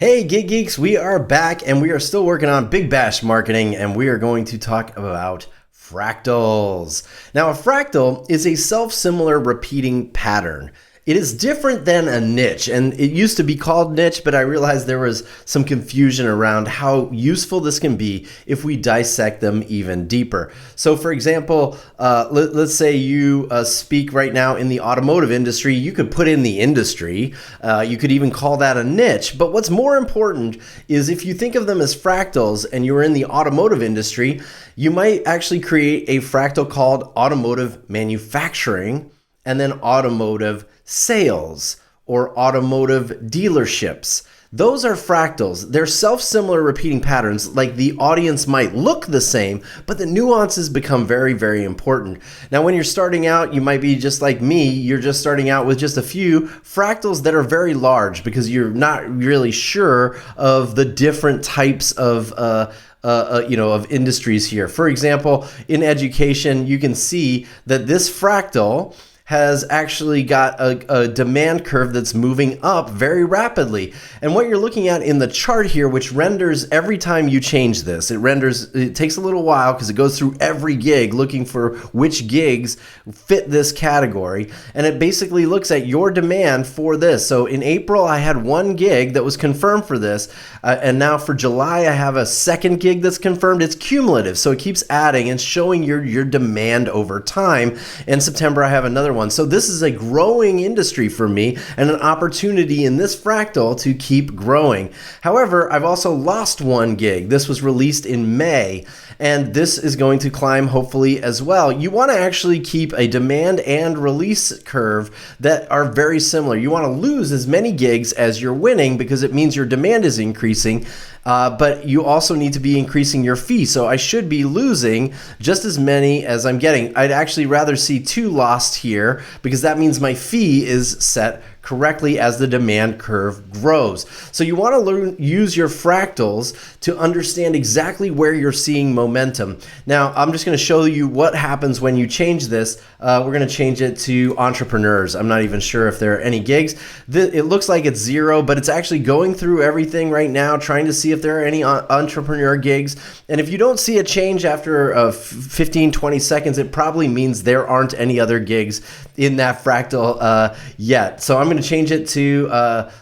Hey Gig Geeks, we are back and we are still working on Big Bash marketing, and we are going to talk about fractals. Now, a fractal is a self-similar repeating pattern. It is different than a niche, and it used to be called niche, but I realized there was some confusion around how useful this can be if we dissect them even deeper. So for example, let's say you speak right now in the automotive industry. You could put in the industry. You could even call that a niche. But what's more important is if you think of them as fractals and you're in the automotive industry, you might actually create a fractal called automotive manufacturing and then automotive sales or automotive dealerships. Those are fractals. They're self-similar repeating patterns. Like the audience might look the same, but the nuances become very, very important. Now, when you're starting out, you might be just like me. You're just starting out with just a few fractals that are very large because you're not really sure of the different types of of industries here. For example, in education, you can see that this fractal has actually got a demand curve that's moving up very rapidly. And what you're looking at in the chart here, which renders every time you change this, it takes a little while because it goes through every gig looking for which gigs fit this category. And it basically looks at your demand for this. So in April, I had one gig that was confirmed for this. And now for July, I have a second gig that's confirmed. It's cumulative. So it keeps adding and showing your demand over time. In September, I have another one. So this is a growing industry for me and an opportunity in this fractal to keep growing. However, I've also lost one gig. This was released in May, and this is going to climb hopefully as well. You want to actually keep a demand and release curve that are very similar. You want to lose as many gigs as you're winning because it means your demand is increasing. But you also need to be increasing your fee. So I should be losing just as many as I'm getting. I'd actually rather see 2 lost here because that means my fee is set correctly as the demand curve grows. So you want to use your fractals to understand exactly where you're seeing momentum. Now, I'm just going to show you what happens when you change this. We're going to change it to entrepreneurs. I'm not even sure if there are any gigs. It looks like it's 0, but it's actually going through everything right now, trying to see if there are any entrepreneur gigs. And if you don't see a change after 15, 20 seconds, it probably means there aren't any other gigs in that fractal yet. So I'm going to change it to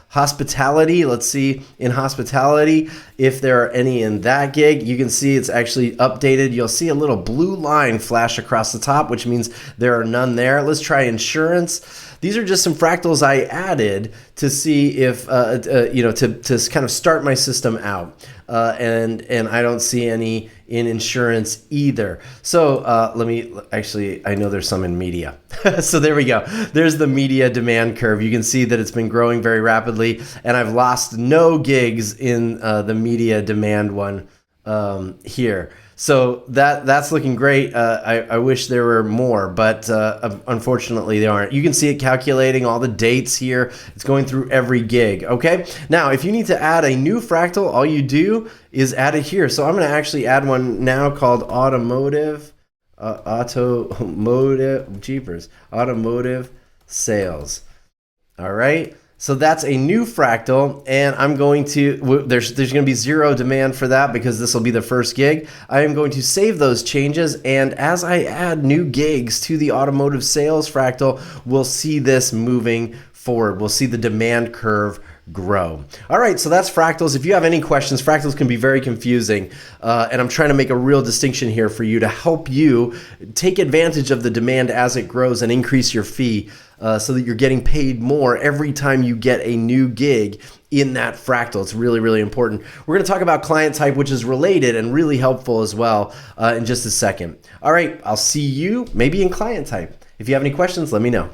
hospitality. Let's see in hospitality if there are any in that gig. You can see it's actually updated. You'll see a little blue line flash across the top, which means there are none there. Let's try insurance. These are just some fractals I added to see if, to kind of start my system out. And I don't see any in insurance either. So I know there's some in media. So there we go. There's the media demand curve. You can see that it's been growing very rapidly, and I've lost no gigs in the media demand one here. So that's looking great. I wish there were more, but unfortunately there aren't. You can see it calculating all the dates here. It's going through every gig, okay? Now, if you need to add a new fractal, all you do is add it here. So I'm going to actually add one now called automotive sales. All right. So that's a new fractal, and I'm going to, there's going to be 0 demand for that because this will be the first gig. I am going to save those changes, and as I add new gigs to the automotive sales fractal, we'll see this moving forward. We'll see the demand curve grow. All right, so that's fractals. If you have any questions, fractals can be very confusing, and I'm trying to make a real distinction here for you to help you take advantage of the demand as it grows and increase your fee so that you're getting paid more every time you get a new gig in that fractal. It's really, really important. We're going to talk about client type, which is related and really helpful as well in just a second. All right, I'll see you maybe in client type. If you have any questions, let me know.